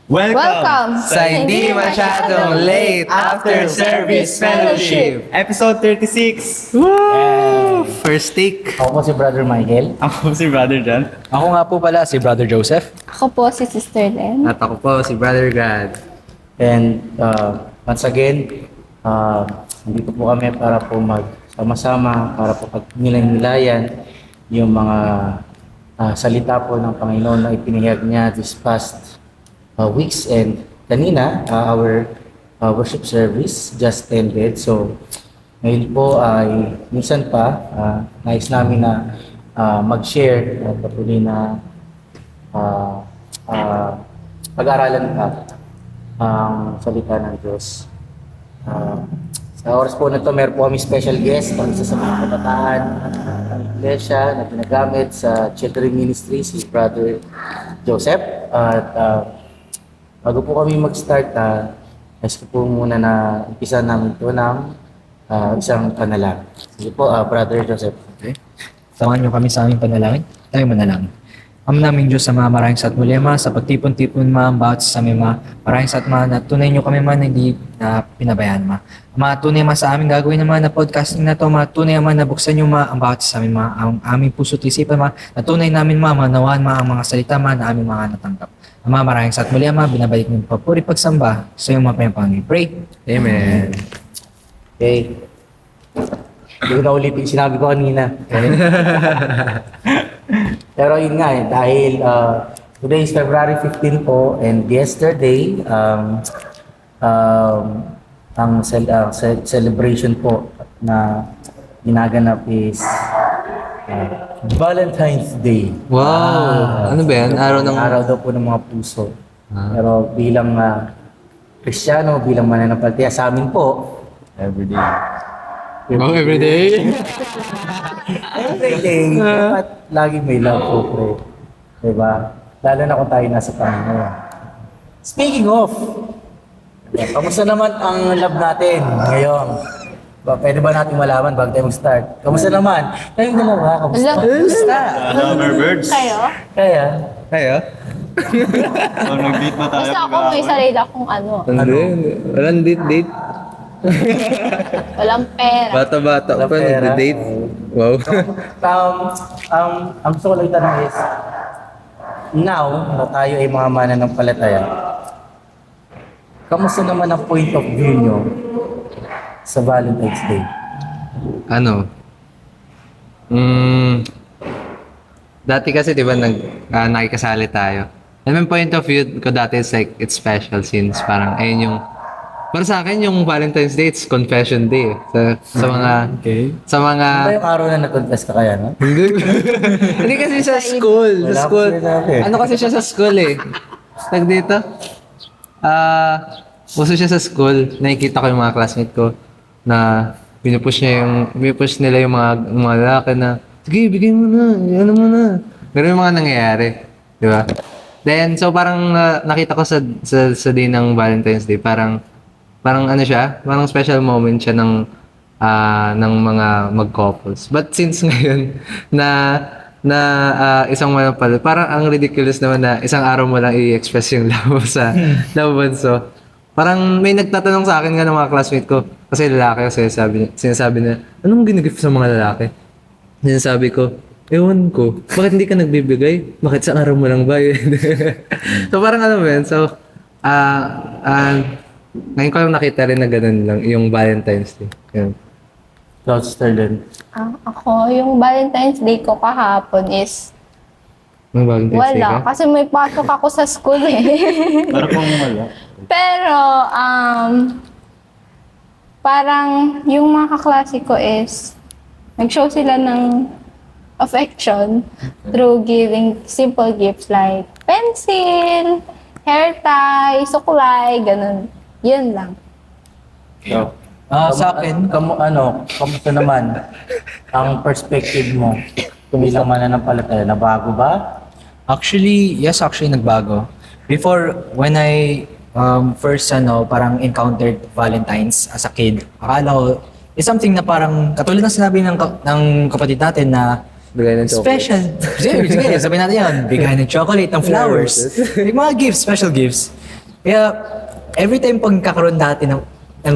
Welcome Sa Hindi Masyadong Late After Service Fellowship. Episode 36. Woo! First take. Ako po si Brother Michael. Ako si Brother John. Ako nga po pala si Brother Joseph. Ako po si Sister Len. At ako po si Brother Gad. And once again, nandito po kami para po magsama-sama, para po pagnilayan yung mga salita po ng Panginoon na ipinahayag niya this past weeks. And kanina, our worship service just ended. So, ngayon po ay minsan pa, nais namin na mag-share at patuloy na pag-aralan pa ang salita ng Diyos. Sa oras po na ito, meron po kami special guest, ang isa sa mga kabataan ng iglesia na ginagamit sa Children Ministry, si Brother Joseph. At bago po kami mag-start, nais ko po muna na umpisa namin ito ng isang panalangin. Sige po, Brother Joseph. Okay. Samahan niyo kami sa aming panalangin. Tayo manalangin. Ama naming Diyos, Ama, maraming salamat muli, Ama, sa pagtipon-tipon, Ma, ang bawat sa amin, Ma. Maraming salamat, Ma, na tunay niyo kami, Ma, na hindi na pinabayaan, Ma. Ama, tunay, Ma, sa aming gagawin naman na podcasting na to, Ma, tunay, Ma, na buksan niyo, Ma, ang bawat sa amin, Ma, ang aming puso't isipan, Ma, na tunay namin, Ma, manawaan, Ma, ang mga salita, Ma, na aming mga natanggap. Ama, maraming salamat muli, Ama, binabalik niyo papuri pagsamba sa iyong mga Panginoon. Pray. Amen. Okay. Hindi ko na ulitin yung sinabi ko kanina. Pero yun nga dahil today is February 15 po, and yesterday ang celebration po na ginaganap is Valentine's Day. Wow! Ano ba yan? Araw daw po ng mga puso. Pero bilang Kristiyano, bilang mananampalataya sa amin po, Everyday. Oh, everyday? everyday, dapat lagi may love po, pre. Diba? Lalo na kung tayo nasa Panginoon. Speaking of, kamusta naman ang love natin ngayon? Pwede ba natin malaman bago tayo mag-start? Kamusta naman? Tayong dalawa, kamusta? Kamusta? Loverbirds. Kayo? Kaya? Kayo? Nag-date ba tayo? Basta ako may sarili akong Hindi. Walang date. walang pera. Bata-bata Walang pa, pera. nag-date. Wow. Ang gusto ko lang itanong is, now na tayo ay mga mananampalataya, kamusta naman ang point of view nyo sa Valentine's Day? Ano? Dati kasi, di ba, nakikasali tayo. And my point of view ko dati is like, it's special since parang, ayun yung, para sa akin, yung Valentine's Day, it's confession day. Sa mga, sa mga, Ano ba yung araw na nag-confess ka kaya, no? hindi kasi sa school. Wala Sa school. akong sinabi. Ano kasi siya sa school eh. Tag dito. Uso siya sa school. Nakikita ko yung mga classmate ko na pinupush nila yung mga lalaki na, sige, bigay mo na, ano mo na. Pero yung mga nangyayari. Di ba? Then, so parang nakita ko sa day ng Valentine's Day, parang ano siya, parang special moment siya ng mga mag-couples. But since ngayon na isang manapal, parang ang ridiculous naman na isang araw mo lang i-express yung love sa love. So, parang may nagtatanong sa akin nga ng mga classmate ko, kasi lalaki, kasi sinasabi na, anong ginigift sa mga lalaki? Sinasabi ko, ewan ko, bakit hindi ka nagbibigay? Bakit sa araw mo lang ba yun? So parang alam mo yun, so ngayon ko lang nakita rin na ganun lang, yung Valentine's Day. Yun. Cloud Sterling. Ako, yung Valentine's Day ko kahapon is May Valentine's Day wala. ka? Kasi may pasok ako sa school eh. Para kung wala. Pero, parang yung mga kaklase ko is nag-show sila ng affection through giving simple gifts like pencil, hair tie, suklay, ganun. Yun lang. So, Sa akin, kamusta naman ang perspective mo bilang mananampalataya? Nabago ba? actually, nagbago. Before, when I first parang encountered Valentine's as a kid, akala ko, is something na parang, katulad ng sinabi ng kapatid natin na Bigay ng chocolate. special. Sige, sabihin natin yan. Bigay ng chocolate, ng flowers. Yung mga gifts, special gifts. Kaya, every time pag kakaroon dati ng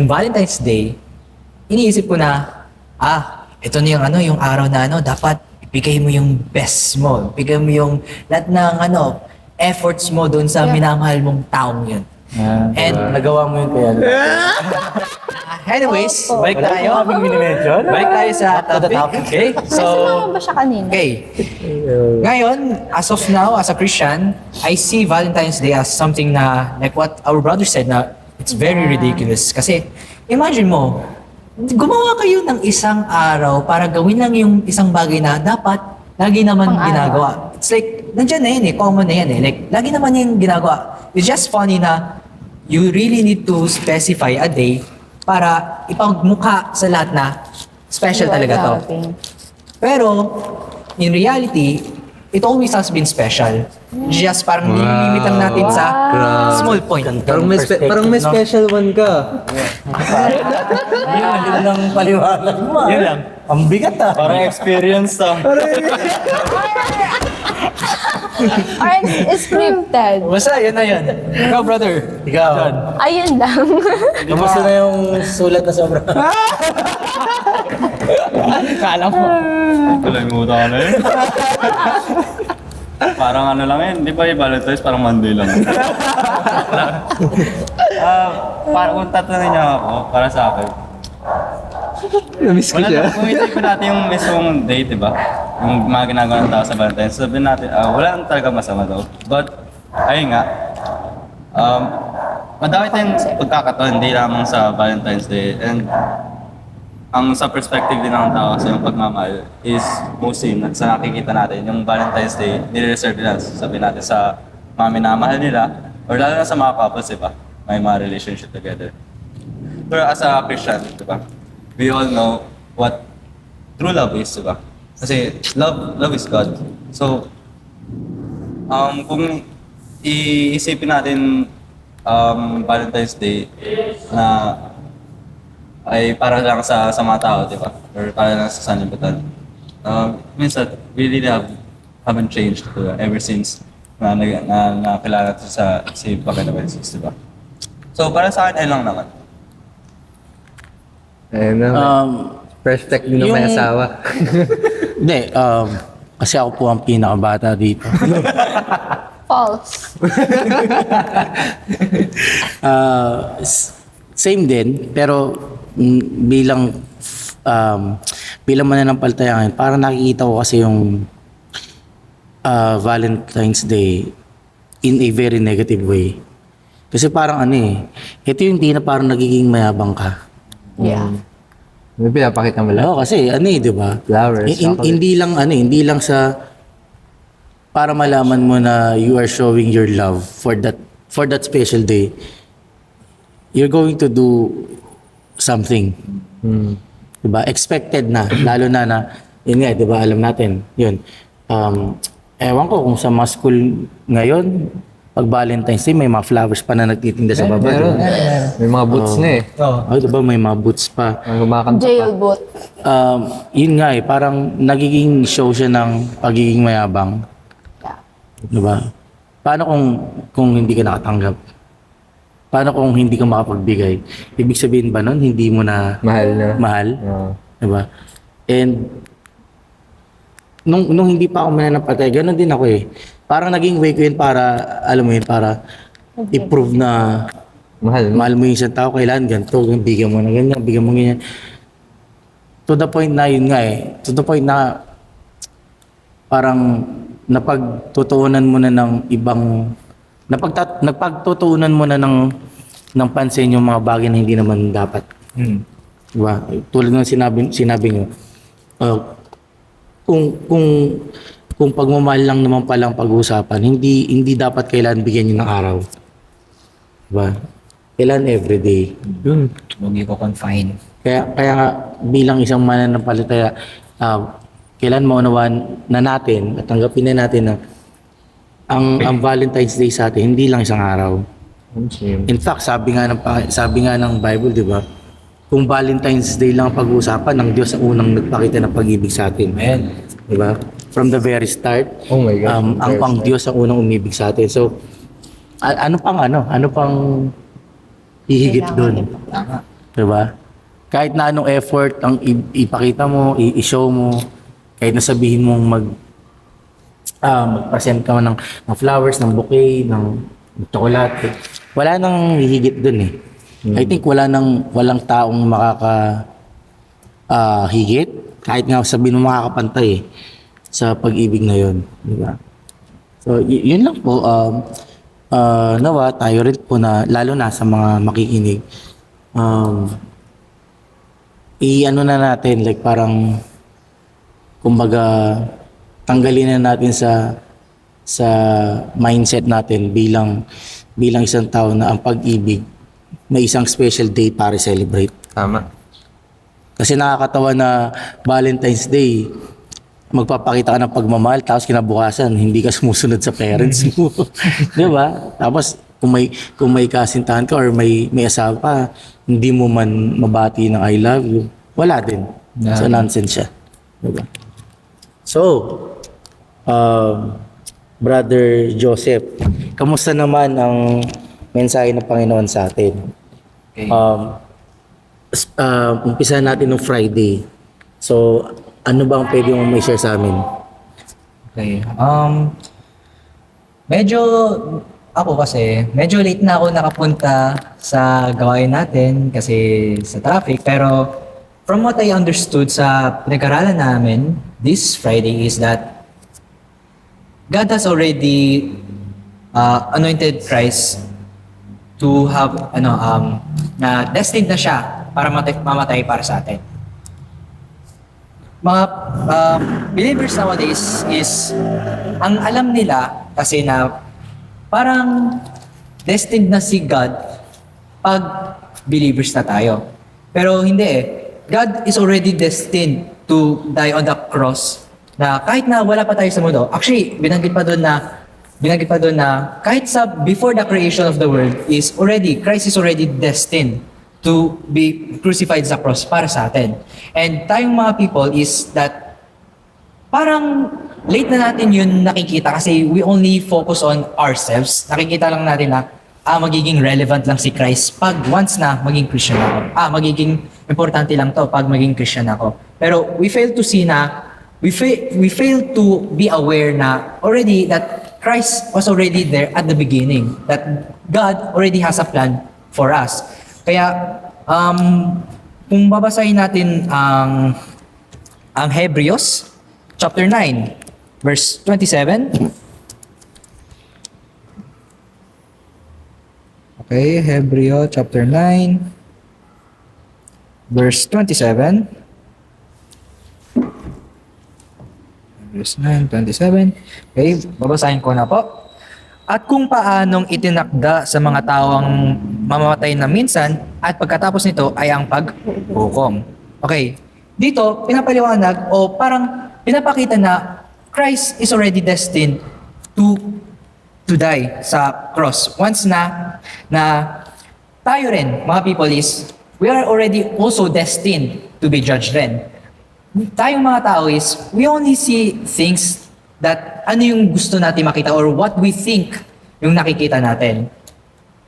Valentine's Day, iniisip ko na, ito na yung yung araw na dapat ibigay mo yung best mo. Ibigay mo yung lahat ng efforts mo doon sa minamahal mong taong yun. And, Nagawa mo yun kaya. anyways, Opo. balik tayo. Kaming minimension. Balik tayo sa topic. Okay? So, Kasama ba siya kanina? okay. Ngayon, as of now, as a Christian, I see Valentine's Day as something na, like what our brother said, na it's very ridiculous. Kasi, imagine mo, gumawa kayo ng isang araw para gawin lang yung isang bagay na dapat lagi naman Pang-araw. ginagawa. It's like, nandyan na yun common na yan Like, lagi naman yung ginagawa. It's just funny na you really need to specify a day para ipagmukha sa lahat na special You are talaga to. loving. Pero, in reality, it always has been special. Just parang nililimit lang natin sa small point. Parang may special one ka. Yun lang paliwanag mo. Yun lang. Ang bigat Parang experience to. Or scripted. Basta, yun na yun. Ikaw, brother. Ikaw. Ayun lang. Kamusta na yung sulat na sobra? Kala mo. Kalimutan ko na yun. Parang ano lang yun, di ba yung Valentine's parang Monday lang. Para kung tatanungin niyo ako, para sa akin. Namiss ko Wala siya. na, kung isipin natin yung mismong date, di ba? Yung mga ginagawa ng tao sa Valentine's, sabihin natin, wala nang talaga masama daw. But, ayun nga, madami tayong pagkakataon, hindi lamang sa Valentine's Day. And, ang sa perspective din ng tao kasi yung pagmamahal is mostly sa nakikita natin, yung Valentine's Day, nire-reserve nila, sabihin natin sa mga minamahal nila, or lalo na sa mga couples, di ba? May mga relationship together. Pero as a Christian, di ba? We all know what true love is, di ba? Kasi love is God. So, kung iisipin natin Valentine's Day na ay para lang sa mga tao, di ba? Or para lang sa sanlibutan. Minsan, we really haven't changed ever since na nakilala natin si Panginoon Jesus, di ba? So, para sa akin, ay lang naman. Ayun na. Perspective ng may yung- asawa. Hindi, kasi ako po ang pinakabata dito. False. Same din, pero bilang mananampalataya, parang nakikita ko kasi yung Valentine's Day in a very negative way. Kasi parang ito yung di na parang nagiging mayabang ka. Yeah. May pinapakita mo lang. Oo, kasi di ba? Flowers, chocolate. Hindi lang sa para malaman mo na you are showing your love for that special day. You're going to do something. Diba? Expected na. Lalo na yun nga, diba? Alam natin. Yun. Ewan ko kung sa mga school ngayon, pag Valentine's Day, may mga flowers pa na nagtitinda sa baba. Meron. May mga boots na eh. Diba? May mga boots pa. Ang kumakanta pa. Jailboot. Yun nga parang nagiging show siya ng pagiging mayabang. Yeah. Diba? Paano kung hindi ka nakatanggap? Paano kung hindi ka makapagbigay? Ibig sabihin ba nun, hindi mo na Mahal na. mahal? Oo. Diba? And nung hindi pa ako mananampatay, ganun din ako eh. Parang naging way ko yun para, alam mo yun, para i-prove na Mahal mo. mahal mo yung isang tao, kailangan ganito, bigyan mo na ganyan, bigyan mo ganyan. To the point na yun nga eh. To the point na parang napagtutuunan mo na ng ibang napagtutuunan mo na ng pansin yung mga bagay na hindi naman dapat. Diba? Tulad ng sinabi nyo, kung pagmamahal lang naman palang pag-uusapan, hindi dapat kailangan bigyan nyo ng araw. Diba? Kailangan everyday. Yun. Huwag ko confine. Kaya nga bilang isang mananampalataya, kailan maunawaan na natin at tanggapin na natin na ang Valentine's Day sa atin hindi lang isang araw. In fact, sabi nga ng Bible, 'di ba? Kung Valentine's Day lang ang pag-uusapan, ng Diyos ang unang nagpakita ng pag-ibig sa atin. Amen. 'Di ba? From the very start, Oh my God. ang Diyos ang unang umibig sa atin. So, ano pang hihigit doon? Tama. Diba? Kahit na anong effort ang ipakita mo, i-show mo, kahit na sabihin mong mag-present ka ng flowers, ng bouquet, ng tsokolate, wala nang hihigit dun eh. I think walang taong higit, kahit nga sabihin mo makakapantay eh, sa pag-ibig na yun. Diba? So, yun lang po. Nawa, tayo rin po na, lalo na sa mga makikinig, i-ano na natin, like parang, kumbaga, tanggalin na natin sa mindset natin bilang isang tao na ang pag-ibig may isang special day para celebrate. Tama. Kasi nakakatawa na Valentine's Day, magpapakita ka ng pagmamahal, tapos kinabukasan, hindi ka sumusunod sa parents mo. Di ba? Tapos, kung may kasintahan ka or may asawa ka, hindi mo man mabati ng I love you, wala din. So, nonsense siya. Di ba? So, Brother Joseph, kamusta naman ang mensahe ng Panginoon sa atin? Okay. Umpisa natin ng Friday. So, ano ba ang pwede mong may share sa amin? Okay. Medyo ako kasi, medyo late na ako nakapunta sa gawain natin kasi sa traffic. Pero from what I understood sa pinag-aralan namin this Friday is that God has already anointed Christ to have na destined na siya para mamatay para sa atin. Mga believers nowadays is ang alam nila kasi na parang destined na si God pag believers na tayo. Pero hindi eh. God is already destined to die on the cross na kahit na wala pa tayo sa mundo. Actually, binanggit pa doon na kahit sa before the creation of the world is already, Christ is already destined to be crucified sa cross para sa atin. And tayong mga people is that parang late na natin yun nakikita kasi we only focus on ourselves. Nakikita lang natin na magiging relevant lang si Christ pag once na maging Christian ako. Magiging importante lang to pag maging Christian ako. Pero we fail to see na we fail to be aware na already that Christ was already there at the beginning. That God already has a plan for us. Kaya kung babasahin natin ang Hebrews chapter 9 verse 27. Okay, Hebrews chapter 9 verse 27. Verse 9:27. Okay, babasahin ko na po. At kung paanong itinakda sa mga tawang mamamatay na minsan at pagkatapos nito ay ang paghukom. Okay, dito pinapaliwanag o parang pinapakita na Christ is already destined to die sa cross. Once na tayo rin, mga people is, we are already also destined to be judged rin. Tayong mga tao is, we only see things that ano yung gusto natin makita or what we think yung nakikita natin.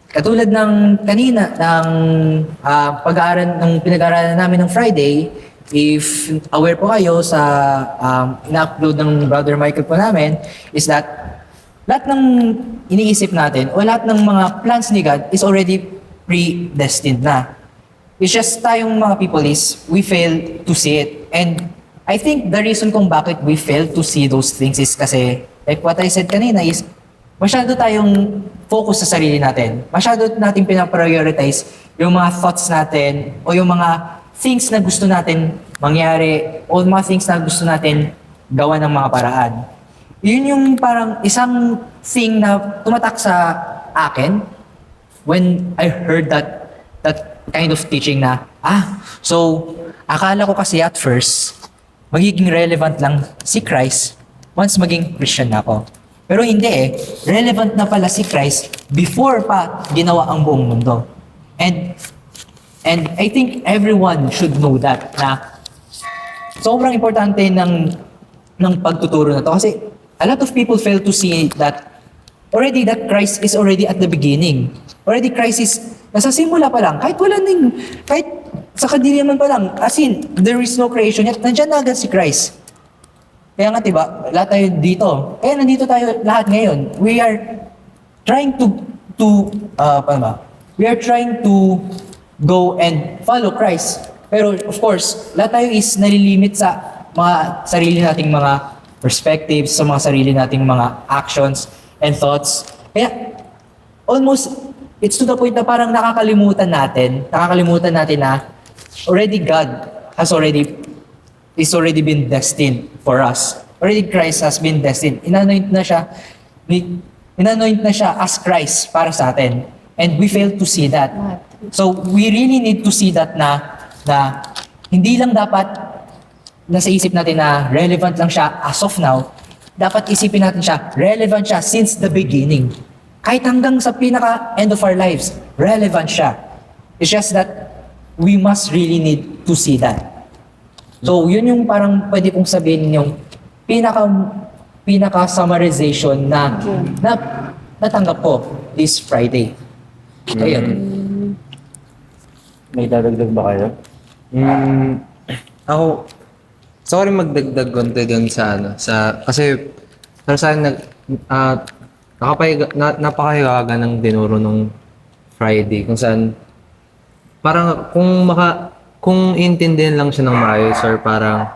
Katulad ng kanina, ng pinag-aaralan namin ng Friday, if aware po kayo sa ina-upload ng Brother Michael po namin, is that lahat ng iniisip natin o lahat ng mga plans ni God is already predestined na. It's just tayong mga people is, we fail to see it. And I think the reason kung bakit we fail to see those things is kasi, like what I said kanina is, masyado tayong focus sa sarili natin. Masyado natin pinaprioritize yung mga thoughts natin o yung mga things na gusto natin mangyari o mga things na gusto natin gawa ng mga paraan. Yun yung parang isang thing na tumatak sa akin when I heard that kind of teaching na, so akala ko kasi at first, magiging relevant lang si Christ once maging Christian na ako. Pero hindi eh. Relevant na pala si Christ before pa ginawa ang buong mundo. And I think everyone should know that na sobrang importante ng pagtuturo na to. Kasi a lot of people fail to see that already that Christ is already at the beginning. Already Christ is, nasa simula pa lang, kahit sa kadiliman pa lang, as in, there is no creation yet, nandiyan na agad si Christ. Kaya nga, diba, lahat tayo dito. Kaya nandito tayo lahat ngayon. We are trying paano ba? We are trying to go and follow Christ. Pero of course, lahat tayo is nalilimit sa mga sarili nating mga perspectives, sa mga sarili nating mga actions and thoughts. Kaya almost, it's to the point na parang nakakalimutan natin na already God is already been destined for us. Already Christ has been destined. Inanoint na siya as Christ para sa atin. And we fail to see that. So we really need to see that na hindi lang dapat nasa isip natin na relevant lang siya as of now. Dapat isipin natin siya, relevant siya since the beginning. Kahit hanggang sa pinaka-end of our lives, relevant siya. It's just that we must really need to see that. So, yun yung parang pwede kong sabihin yung pinaka-summarization na natanggap ko this Friday. Ayun. May dadagdag ba kayo? Ako, sorry magdagdag konti dun kasi para sa akin, napakahiwaga ng dinuro nung Friday, kung saan, parang kung intindihan lang siya ng maayos or parang,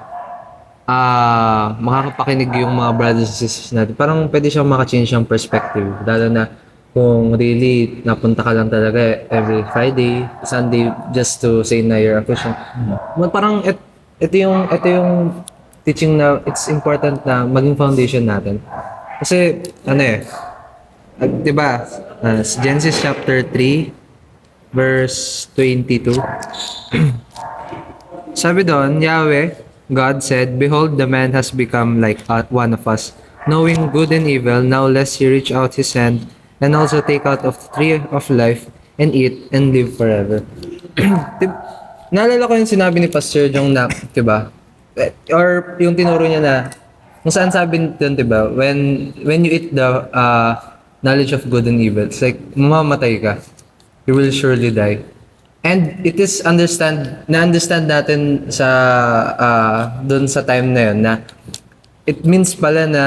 makakapakinig yung mga brothers and sisters natin, parang pwede siyang maka-change yung perspective, lalo na kung really napunta ka lang talaga every Friday, Sunday, just to say na you're a Christian. Parang ito yung teaching na it's important na maging foundation natin. Kasi, diba, Genesis chapter 3, verse 22. Sabi doon, Yahweh, God said, "Behold, the man has become like one of us, knowing good and evil. Now lest he reach out his hand and also take out of the tree of life and eat and live forever." Naalala ko yung sinabi ni Pastor Jong na, diba? Or yung tinuro niya na, kung saan sabi doon, diba? When you eat the knowledge of good and evil, it's like, mamamatay ka. You will surely die. And it is na-understand natin sa, doon sa time na yun, na it means pala na,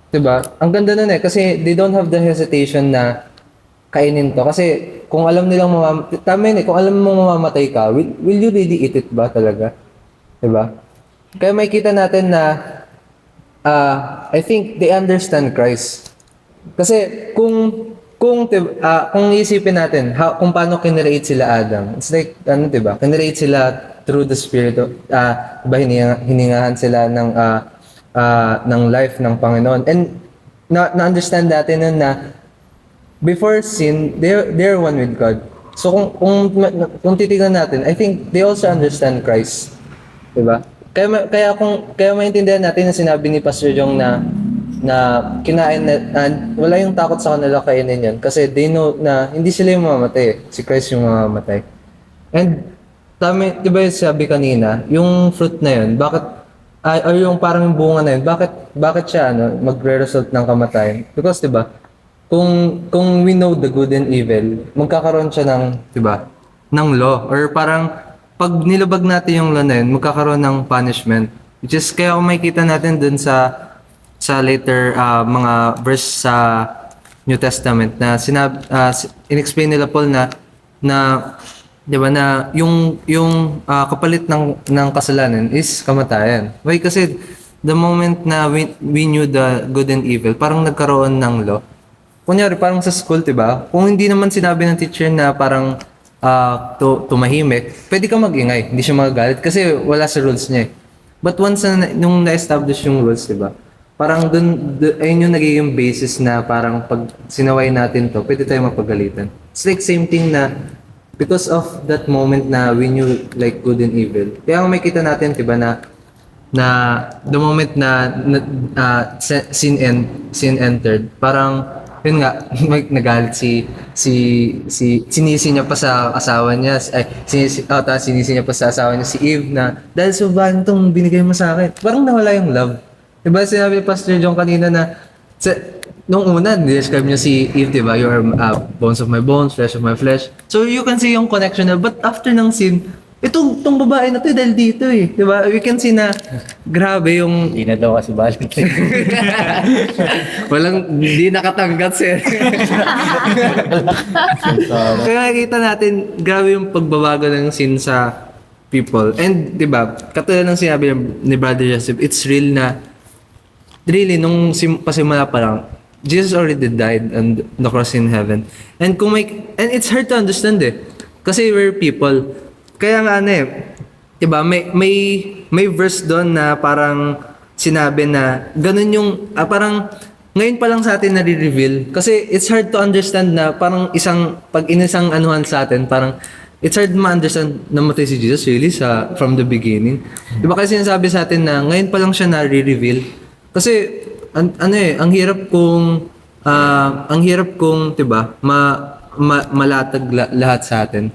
diba? Ang ganda nun kasi they don't have the hesitation na kainin to. Kasi kung alam nilang tama yun kung alam mo mamamatay ka, will you really eat it ba talaga? Diba? Kaya makikita natin na I think they understand Christ. Kasi kung isipin natin kung paano kinrelate sila Adam, it's like diba? Kinrelate sila through the spirit of diba, hiningahan sila ng life ng Panginoon. And na-understand natin nun na before sin, they're one with God. So kung titignan natin, I think they also understand Christ. Diba? Kaya maintindihan natin na sinabi ni Pastor Jong na kinain wala yung takot sa kanila kainin yan kasi they know na hindi sila yung mamamatay, si Christ yung mamamatay. And tama, diba yung sabi kanina, yung fruit na yun, bakit or yung parang yung bunga na yun, bakit siya magre-result ng kamatayan? Because diba, kung we know the good and evil, magkakaroon siya ng, diba, ng law. Or parang, pag nilabag natin yung law na yun, magkakaroon ng punishment. Which is, kaya kung makikita natin dun sa later mga verse sa New Testament na in-explain nila Paul na diba, na yung kapalit ng kasalanan is kamatayan. Why? Kasi the moment na we knew the good and evil, parang nagkaroon ng law. Kunyari, parang sa school, diba? Kung hindi naman sinabi ng teacher na parang tumahimik, pwede ka mag-ingay, hindi siya magagalit kasi wala sa rules niya eh. But once nung na-establish yung rules, diba? Parang ayun yung nagiging basis na parang pag sinaway natin to, pwede tayo mapagalitan. It's like same thing na because of that moment na we knew like good and evil. Kaya may kita natin, diba, na the moment na sin entered, parang yun nga, nagalit sinisi niya pa sa asawa niya, sinisi niya pa sa asawa niya si Eve na dahil sa bahan itong binigay mo sa akin, parang nawala yung love. Diba sinabi ni Pastor John kanina na nung una, describe niya si Eve, di ba? You are bones of my bones, flesh of my flesh. So you can see yung connection na, but after ng sin, itong babae na to dahil dito eh. Di ba? We can see na, grabe yung Hindi na daw kasi balik. hindi nakatanggap sir. Kaya nakikita natin, grabe yung pagbabago ng sin sa people. And, di ba, katulad ng sinabi ni Brother Joseph, it's real na, really, nung pasimula pa lang, Jesus already died on the cross in heaven. And and it's hard to understand eh. Kasi we're people. Kaya nga ano eh, di ba, may verse doon na parang sinabi na, ganun yung, parang, ngayon pa lang sa atin nare-reveal. Kasi it's hard to understand na parang pag inisang anuhan sa atin, parang, it's hard ma-understand na matay si Jesus really from the beginning. Di ba kasi sinasabi sa atin na ngayon pa lang siya nare-reveal. Kasi, ang hirap kung, 'di ba, malatag lahat sa atin.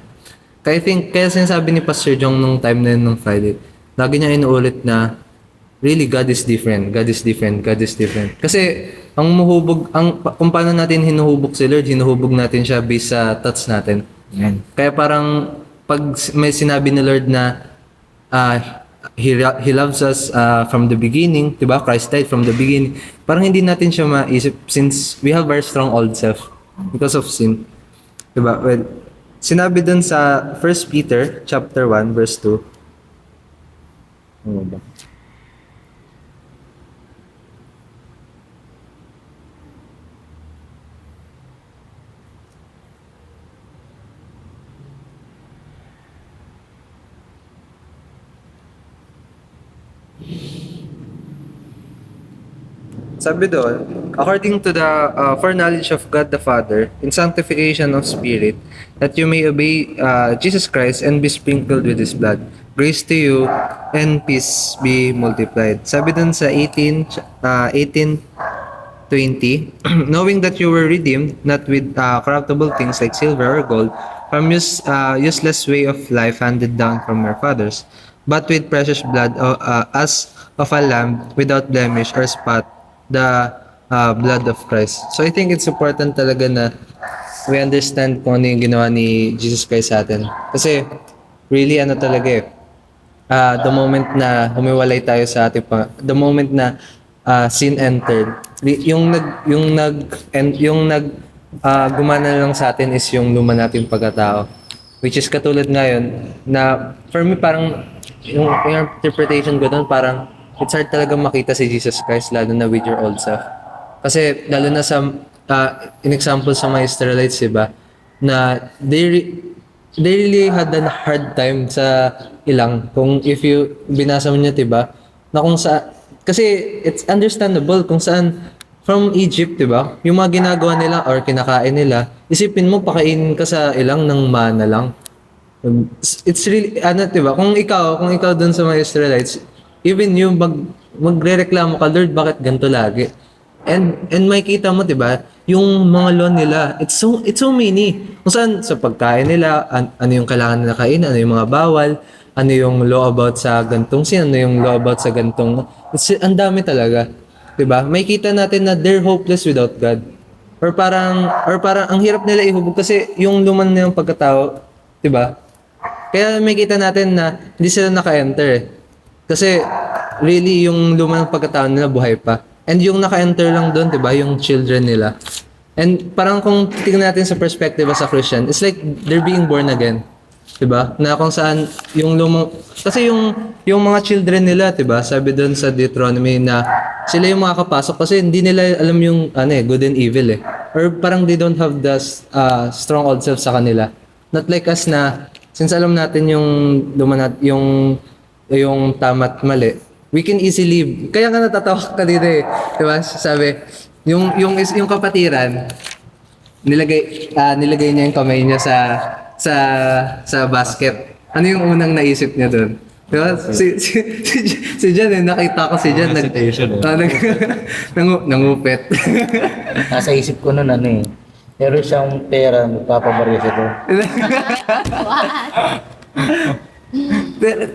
Kaya sinasabi ni Pastor Jong nung time na yun, nung Friday, lagi niya inuulit na, really, God is different, God is different, God is different. Kasi, kung paano natin hinuhubog si Lord, hinuhubog natin siya based sa thoughts natin. Yan. Kaya parang, pag may sinabi ni Lord na, He loves us from the beginning, diba? Christ died from the beginning. Parang hindi natin siya maisip since we have our strong old self because of sin. Diba? Well, sinabi dun sa 1 Peter chapter 1 verse 2. Ano ba? Sabi doon, according to the foreknowledge of God the Father, in sanctification of spirit, that you may obey Jesus Christ and be sprinkled with His blood. Grace to you and peace be multiplied. Sabi doon sa 18:20, knowing that you were redeemed, not with corruptible things like silver or gold, from useless way of life handed down from your fathers, but with precious blood as of a lamb without blemish or spot, the blood of Christ. So I think it's important talaga na we understand kung ano yung ginawa ni Jesus Christ sa atin. Kasi really ano talaga eh, the moment na humiwalay tayo sa ating the moment na sin entered, gumana lang sa atin is yung luma nating pagkatao. Which is katulad ngayon na for me parang yung interpretation ko doon parang it's hard talaga makita si Jesus Christ lalo na with your old self. Kasi lalo na sa in example sa mga Israelites, diba? Na they really had a hard time sa ilang. Kung if you binasa mo niya, diba? Na kung sa kasi it's understandable kung saan from Egypt, diba? Yung mga ginagawa nila or kinakain nila, isipin mo pakainin ka sa ilang ng mana lang. It's really diba? Kung ikaw dun sa mga Israelites, even yung magrereklamo ka, Lord, bakit ganito lagi? And makikita mo, 'di ba? Yung mga law nila, it's so many. Kung saan sa pagkain nila, ano yung kailangan nila kainin, ano yung mga bawal, ano yung law about sa gantong sin, ano yung law about sa gantong, ang dami talaga. 'Di ba? Makikita natin na they're hopeless without God. Or parang ang hirap nila ihubog kasi yung luman nilang pagkatao, 'di ba? Kaya makikita natin na hindi sila naka-enter eh. Kasi really yung lumang pagkatao nila buhay pa. And yung naka-enter lang doon, 'di ba, yung children nila. And parang kung tingnan natin sa perspective as a Christian, it's like they're being born again. 'Di ba? Na kung saan yung lumang kasi yung mga children nila, 'di ba? Sabi doon sa Deuteronomy na sila yung makakapasok kasi hindi nila alam yung good and evil eh. Or parang they don't have the strong old self sa kanila. Not like us na since alam natin yung tama at mali, we can easily, kaya nga natatawa ka dito eh, di ba? Sabi, yung kapatiran, nilagay niya yung kamay niya sa basket. Ano yung unang naisip niya doon? Di ba? Si Jan nakita ko si Jan nangupit. Nasa isip ko nun meron siyang pera, magpapabarya siya doon.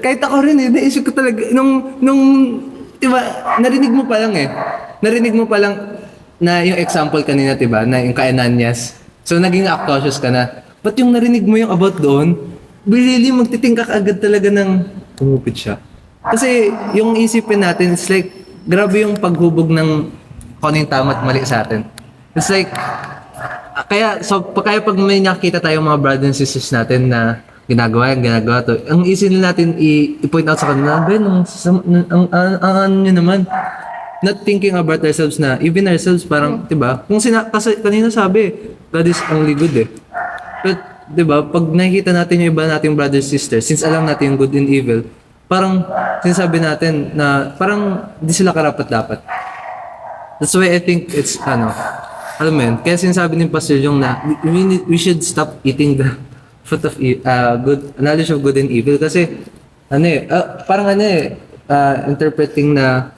Kahit ako rin naisip ko talaga, nung diba, narinig mo pa lang na yung example kanina, diba, na yung kay Ananias. So, naging cautious ka na. But yung narinig mo yung about doon, really, magtitingka ka agad talaga ng tumupit siya. Kasi yung isipin natin, it's like, grabe yung paghubog ng kung ano yung tama at mali sa atin. It's like, kaya pag may nakita tayong mga brothers and sisters natin na ginagawa to, ang easy na natin i-point out sa kanila, ang ano nyo naman, not thinking about ourselves na, even ourselves, parang, diba, kasi kanina sabi, God is only good eh. But, diba, pag nakikita natin yung iba nating brothers and sisters, since alam natin yung good and evil, parang, sinasabi natin na, parang, di sila karapat-dapat. That's why I think it's, alam mo yun, kaya sinasabi ni Pastor Jong na we should stop eating the fruit of good, knowledge of good and evil kasi parang interpreting na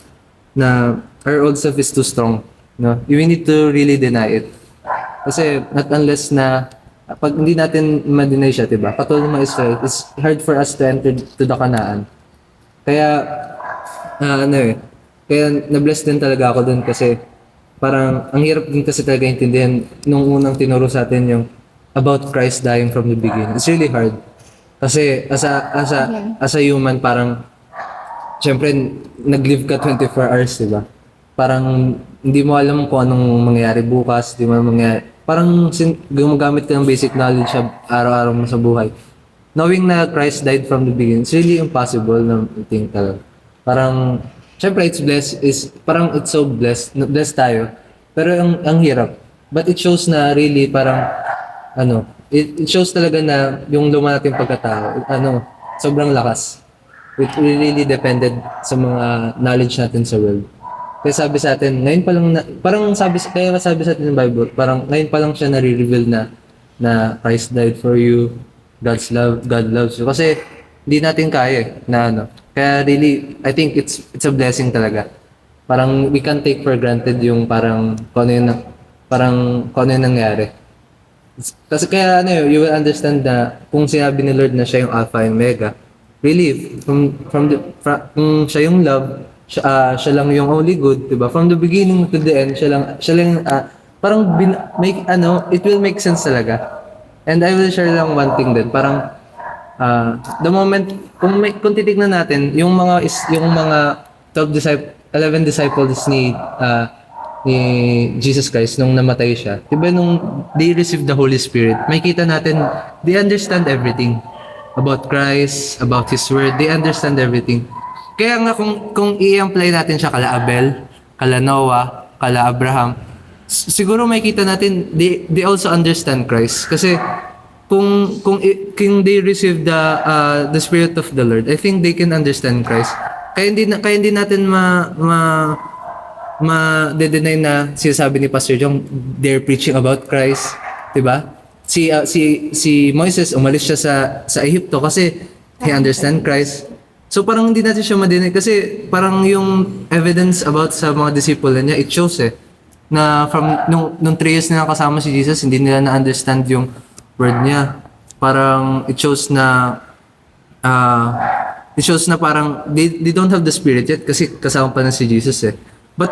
our old self is too strong. No? We need to really deny it. Kasi not unless na pag hindi natin ma-deny siya, diba? Katulad ng mga Israel, it's hard for us to enter to the Canaan. Kaya, kaya na-bless din talaga ako dun kasi parang ang hirap din kasi talaga intindihan nung unang tinuro sa atin yung about Christ dying from the beginning. It's really hard. Kasi as a human parang syempre nag-live ka 24 hours, di ba? Parang hindi mo alam kung anong mangyayari bukas, hindi mo alam mangyayari. Parang gumagamit ka ng basic knowledge sa araw-araw mo sa buhay. Knowing na Christ died from the beginning, it's really impossible na think talaga. Parang syempre, parang it's so blessed tayo. Pero ang hirap. But it shows na really parang, it shows talaga na yung luma nating pagkatao, sobrang lakas. It really depended sa mga knowledge natin sa world. Kaya sabi sa atin, ngayon pa lang, kaya sabi sa atin ng Bible, parang ngayon pa lang siya nare-reveal na Christ died for you, God loves you. Kasi, hindi natin kaya na Kaya really, I think it's a blessing talaga. Parang we can take for granted yung parang kung ano yung nangyari. Kasi kaya you will understand na kung sinabi ni Lord na siya yung Alpha and Omega, really, kung siya yung love, siya lang yung only good, diba? From the beginning to the end, siya lang it will make sense talaga. And I will share lang one thing din, parang the moment kung titignan natin yung mga 11 disciples ni Jesus Christ nung namatay siya. 'Di ba nung they received the Holy Spirit, makita natin they understand everything about Christ, about his word. They understand everything. Kaya nga kung i-apply natin siya kala Abel, kala Noah, kala Abraham, siguro makita natin they also understand Christ kasi kung they receive the Spirit of the Lord, I think they can understand Christ. Kaya hindi natin ma-deny na sinasabi ni Pastor Jong, they're preaching about Christ, 'di ba? Si Moises umalis siya sa Ehipto kasi he understand Christ. So parang hindi natin siya ma-deny kasi parang yung evidence about sa mga disciple niya, it shows na from nung 3 years na kasama si Jesus, hindi nila na-understand yung word niya. Parang it shows na parang they don't have the Spirit yet kasi kasama pa na si Jesus But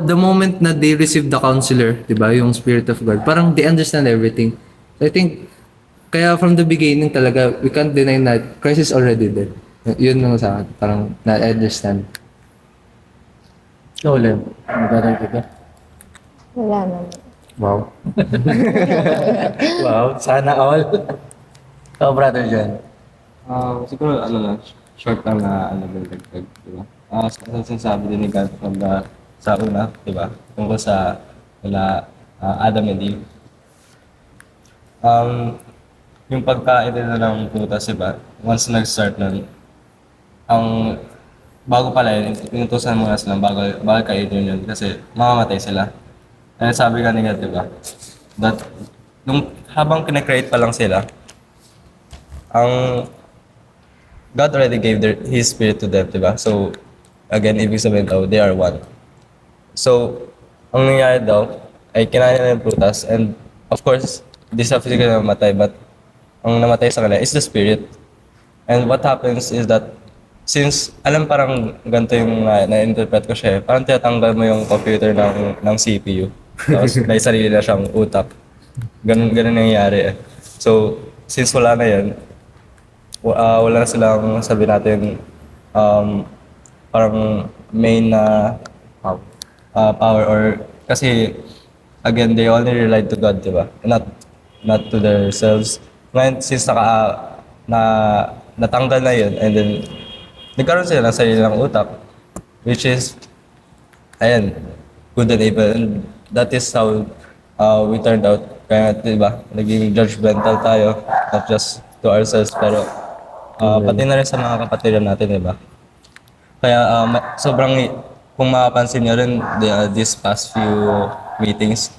the moment na they receive the counselor, di ba, yung Spirit of God, parang they understand everything. So I think, kaya from the beginning talaga, we can't deny that Christ is already there. Yun lang sa akin, parang na-understand. Ikaw, Lem, magdadagdag ka? Wala naman. Wow. Wow, sana all. Ikaw, brother John. Siguro, short lang na, dagdag, diba? Sinasabi din ni God sa una, diba? Tungkol sa Adam and Eve. Yung pagkain nila ng prutas, diba? Once nag-start nun, bago pala yun, inutusan muna sila bago kainin yun kasi mamamatay sila. And sabi ka nila, diba? That, habang kinakreate pa lang sila, God already gave His Spirit to them, diba? So, again, ibig sabihin daw, they are one. So, ang nangyari daw, ay kinain nila yung prutas, and of course, di sa physical na namatay, but ang namatay sa kanila is the Spirit. And what happens is that, since alam parang ganito yung na-interpret ko siya, parang tinatanggal mo yung computer ng CPU. Tapos may sarili na siyang utak. Ganun nangyayari eh. So, since wala na yan, wala na silang sabi natin parang main na power or kasi again they only relied to God, di ba? Not to themselves. Ngayon since natanggal na yun and then nagkaroon sila ng sarili ng utak which is ayan, good and evil, and that is how we turned out. Kaya, di ba, naging judgmental tayo, not just to ourselves, pero pati na rin sa mga kapatiran natin, di ba? Kaya sobrang, kung makapansin nyo rin, these past few meetings,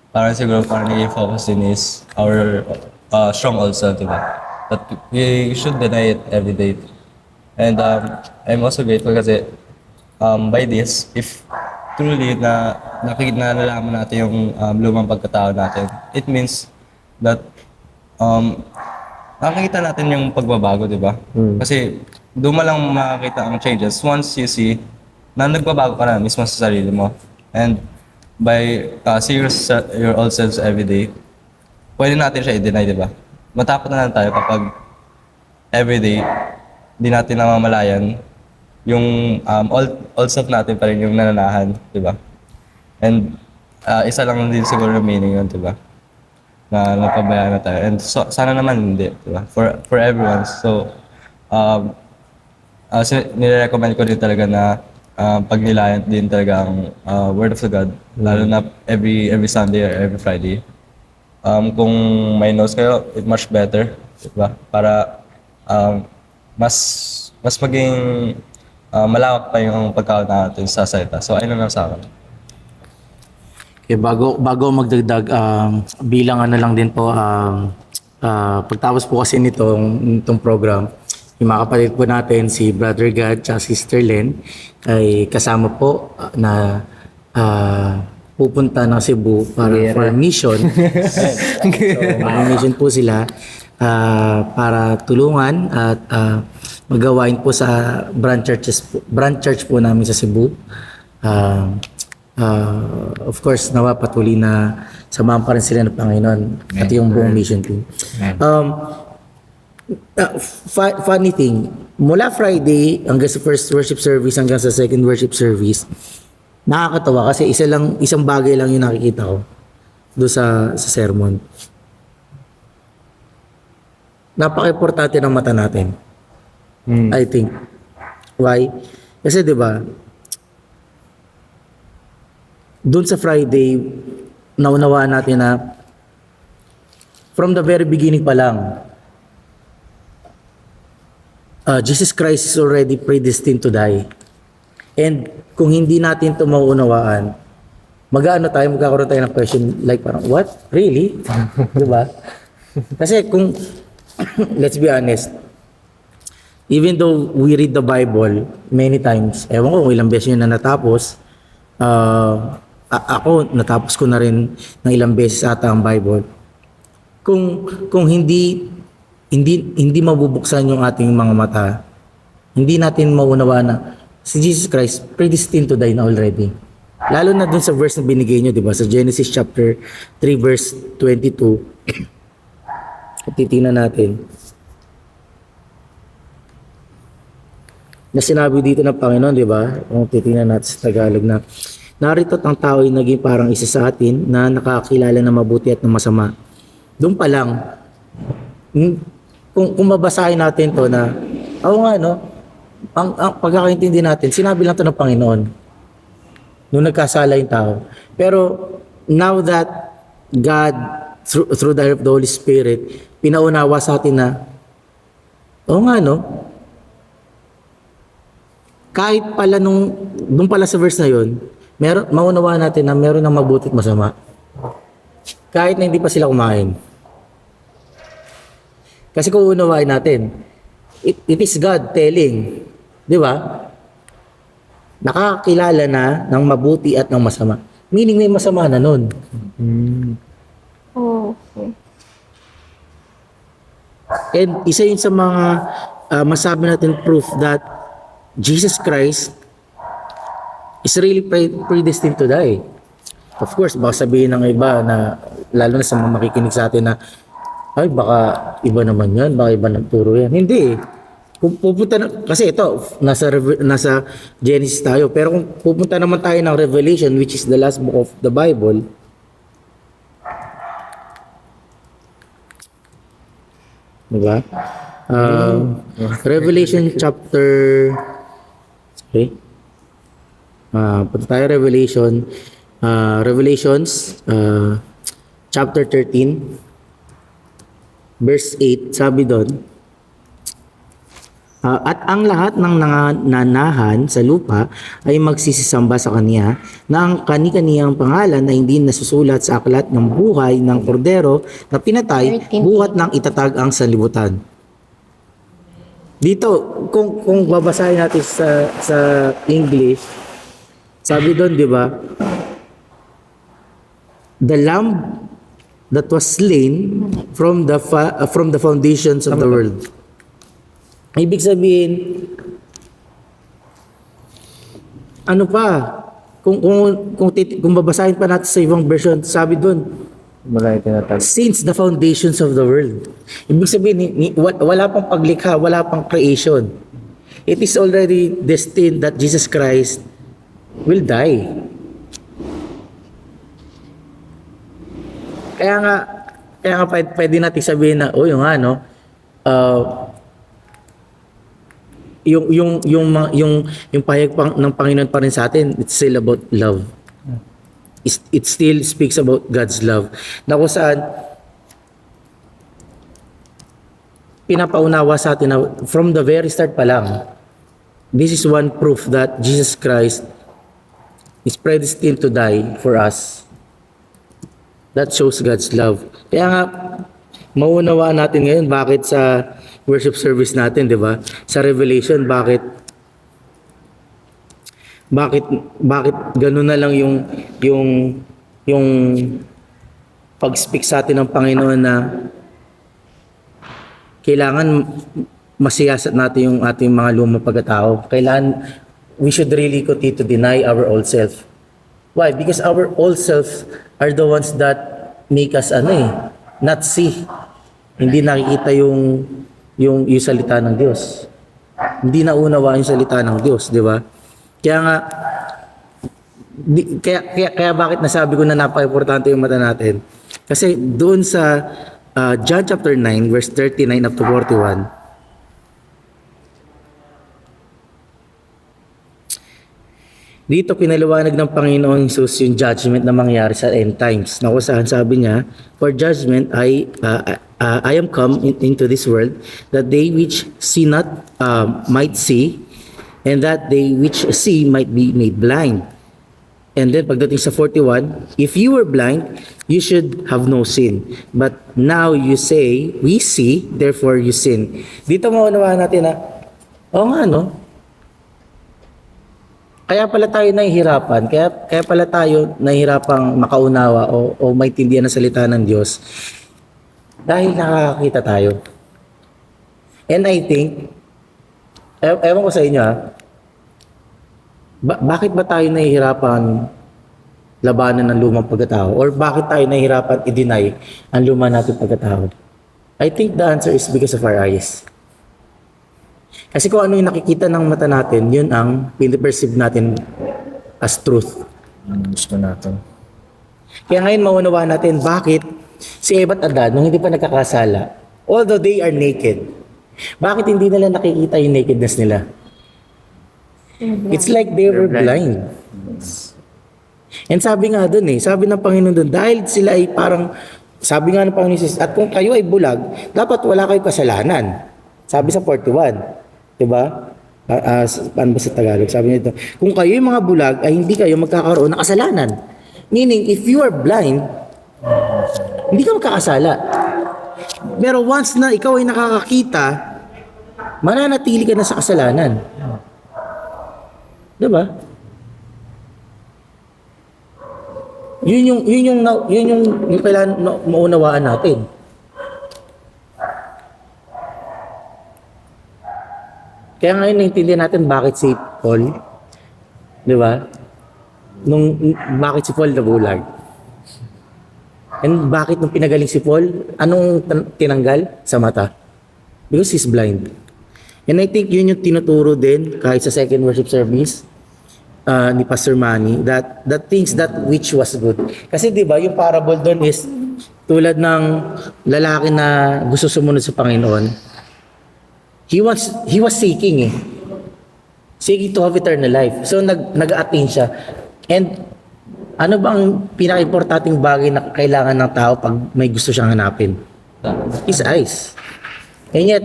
parang siguro parang naging focus din is our strong also, di ba? That we should deny it every day. And I'm also grateful kasi by this, if truly nalalaman natin yung lumang pagkatao natin, it means that nakikita natin yung pagbabago, di ba? Kasi doon mo lang makakita ang changes once you see na nagbabago ka na mismo sa sarili mo. And by seeing your old selves every day, pwede natin siya i-deny, di ba? Matapos na lang tayo kapag everyday, di natin namamalayan yung old self natin pa rin yung nananahan, di ba? And isa lang din siguro yung meaning yun, di ba? Na napabayaan na tayo. And sana naman hindi, di ba? For everyone. So, nire-recommend ko din talaga na pagnilayan din talaga ang Word of the God, lalo na every Sunday or every Friday. Kung may notes kayo, it much better, di ba? Para mas maging malawak pa yung pagkaon natin sa salita. So, ayun lang sa akin. Okay, bago magdagdag, bilang ano lang din po, pagtapos po kasi nitong program, yung mga kapatid po natin, si Brother Gad at Sister Len, ay kasama po na pupunta ng Cebu for mission. So, mission po sila para tulungan at magawain po sa branch church po namin sa Cebu. Of course, nawa patuloy na samahan pa rin sila ng Panginoon at yung buong mission team. Funny thing, mula Friday hanggang sa first worship service hanggang sa second worship service, nakakatawa kasi isang bagay lang yung nakikita ko doon sa sermon. Napaka-importante ng mata natin. I think. Why? Kasi 'di ba? Doon sa Friday, naunawaan natin na from the very beginning pa lang, Jesus Christ is already predestined to die. And kung hindi natin ito mauunawaan, magkakaroon tayo ng question like parang, what? Really? Diba? Kasi kung, let's be honest, even though we read the Bible many times, ewan ko kung ilang beses yun na natapos, ako, natapos ko na rin ng ilang beses ata ang Bible. Kung hindi mabubuksan yung ating mga mata, hindi natin maunawaan na si Jesus Christ predestined to die na already. Lalo na dun sa verse na binigay nyo, di ba? Sa Genesis chapter 3 verse 22. Titingnan natin. Na sinabi dito ng Panginoon, di ba? Kung titingnan natin sa Tagalog na, narito ang tao ay naging parang isa sa atin na nakakilala ng mabuti at ng masama. Doon pa lang, kung mabasahin natin to na, ang pagkakaintindi natin, sinabi lang to ng Panginoon nung nagkasala yung tao. Pero now that God, through the help of the Holy Spirit, pinaunawa sa atin na, kahit pala doon pala sa verse na yun, maunawaan natin na meron ng mabuti at masama. Kahit na hindi pa sila kumain. Kasi kung unawain natin, it is God telling, di ba? Nakakilala na ng mabuti at ng masama. Meaning may masama na nun. Okay. And isa yun sa mga masabi natin proof that Jesus Christ is really predestined to die. Of course, baka sabihin ng iba na, lalo na sa mga makikinig sa atin na, ay baka iba naman yan, baka iba ng turo yan. Hindi eh. Kung pupunta na, kasi ito, nasa Genesis tayo, pero kung pupunta naman tayo ng Revelation, which is the last book of the Bible, diba? Revelation chapter, sorry, punta tayo Revelations chapter 13 verse 8, sabi doon, at ang lahat ng nananahan sa lupa ay magsisisamba sa kanya na ang kani-kaniyang pangalan na hindi nasusulat sa aklat ng buhay ng kordero na pinatay 13. buhat ng itatag ang sanlibutan. Dito, kung babasahin natin sa English, sabi doon, di ba? The lamb that was slain from the foundations of the world. Ibig sabihin, ano pa? Kung babasahin pa natin sa ibang version, sabi doon, Wala yung tinatag. since the foundations of the world. Ibig sabihin, wala pang paglikha, wala pang creation. It is already destined that Jesus Christ will die. Kaya nga pwede natin sabihin na, yung ano, yung pahayag ng Panginoon pa rin sa atin, it's still about love. It still speaks about God's love. Na kung saan, pinapaunawa sa atin na from the very start pa lang, this is one proof that Jesus Christ is predestined to die for us. That shows God's love. Kaya nga, maunawaan natin ngayon bakit sa worship service natin, di ba? Sa Revelation, bakit gano'n na lang yung pag-speak sa atin ng Panginoon na kailangan masiyasat natin yung ating mga lumang pagkatao. Kailangan, we should really continue to deny our old self. Why? Because our old self are the ones that make us not see. Hindi nakikita yung salita ng Diyos. Hindi naunawaan yung salita ng Diyos, di ba? Kaya nga, kaya bakit nasabi ko na napaka-importante yung mata natin? Kasi doon sa John chapter 9, verse 39 up to 41, dito pinaliwanag ng Panginoon Jesus yung judgment na mangyari sa end times. Na kung saan sabi niya, for judgment I am come into this world that they which see not might see, and that they which see might be made blind. And then pagdating sa 41, if you were blind, you should have no sin. But now you say, we see, therefore you sin. Dito maunawaan natin na, oo nga no, kaya pala tayo nahihirapan, kaya pala tayo nahihirapang makaunawa o maintindihan ng salita ng Diyos dahil nakakakita tayo. And I think, ewan ko sa inyo bakit ba tayo nahihirapan labanan ng lumang pagkatao? Or bakit tayo nahihirapan i-deny ang luma nating pagkatao? I think the answer is because of our eyes. Kasi kung ano yung nakikita ng mata natin, yun ang piniperceive natin as truth. Gusto natin. Kaya ngayon maunawaan natin bakit si Eva at Adan, nung hindi pa nagkakasala, although they are naked, bakit hindi nila nakikita yung nakedness nila? It's like they were blind. And sabi nga dun sabi ng Panginoon dun, dahil sila ay parang, sabi nga ng Panginoon Jesus, at kung kayo ay bulag, dapat wala kayong kasalanan. Sabi sa 41. Diba? Paano ba sa Tagalog? Sabi nito, kung kayo yung mga bulag, ay hindi kayo magkakaroon ng kasalanan. Meaning, if you are blind, hindi ka magkakasala. Pero once na ikaw ay nakakakita, mananatili ka na sa kasalanan. Diba? Yun yung kailangan maunawaan natin. Kaya ngayon naintindihan natin bakit si Paul, di ba? bakit si Paul nabulag. And bakit nung pinagaling si Paul, anong tinanggal sa mata? Because he's blind. And I think yun yung tinuturo din kahit sa second worship service ni Pastor Manny, that things that which was good. Kasi di ba yung parable doon is tulad ng lalaki na gusto sumunod sa Panginoon. He was seeking seeking to have eternal life. So nag-attain siya. And ano bang pinaka-importanting bagay na kailangan ng tao pag may gusto siyang hanapin? His eyes. And yet,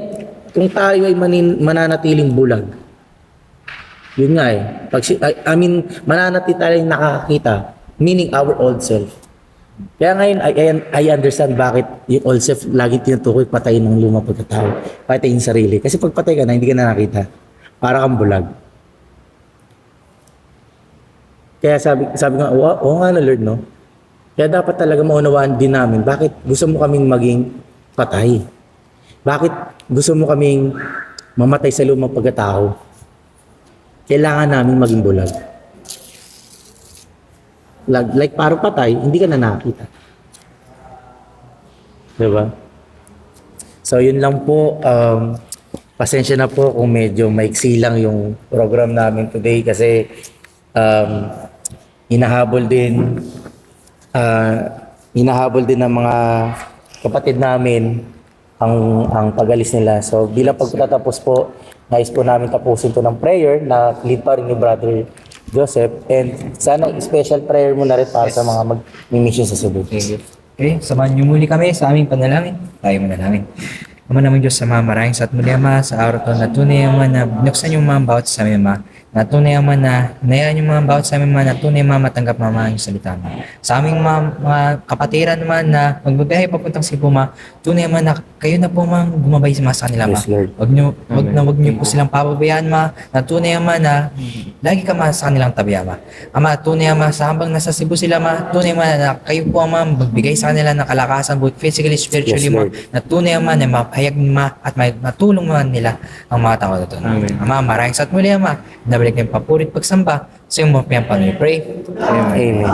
kung tayo ay mananatiling bulag, yun nga mananatili tayong nakakakita, meaning our old self. Kaya ngayon, I understand bakit yung old self lagi tinutukoy patayin ng lumang pagkatao, patayin yung sarili. Kasi pag patay ka na, hindi ka na nakita. Para kang bulag. Kaya sabi ko, oo nga na Lord, no? Kaya dapat talaga maunawaan din namin, bakit gusto mo kaming maging patay? Bakit gusto mo kaming mamatay sa lumang pagkatao? Kailangan namin maging bulag. Like parang patay, hindi ka na nakakita. Diba? So yun lang po. Pasensya na po kung medyo maiksi lang yung program namin today kasi hinahabol din ng mga kapatid namin ang pag-alis nila. So bilang pagtatapos po, nais po namin tapusin to ng prayer na lead pa rin ni Brother Joseph, and sana special prayer mo na rin para sa mga mag-mission sa Cebu. Okay, samahan niyo muli kami sa aming panalangin. Tayo manalangin. Ama naman Diyos, sa mga maraming sa at muli Ama, sa araw to na tunay Ama na binuksan yung mga bawat sa amin Ama, na tunay Ama na hinayaan yung mga bawat sa amin Ama, na tunay Ama matanggap Ama yung salita Ama. Sa aming mga kapatiran naman na magbabiyahe papuntang Cebu Ama, tunay Ama na kayo na po Ama gumabay sa kanila Ama. Yes, Lord. Wag niyo po silang pababayaan Ama, na tunay Ama na lagi ka Ama sa kanilang tabi Ama. Ama, tunay Ama sa habang nasa Cebu sila Ama, tunay Ama na kayo po Ama magbigay sa kanila ng kalakasan both physically, spiritually Yes, Ama, Lord. na tunay Ama na mapahayag Ama at matulong man nila ang mga tao na ito. Ama, maraming salamat muli Ama, nabalik ng papurit pagsamba sa iyong mga piyang Panginoon. Pray. Amen.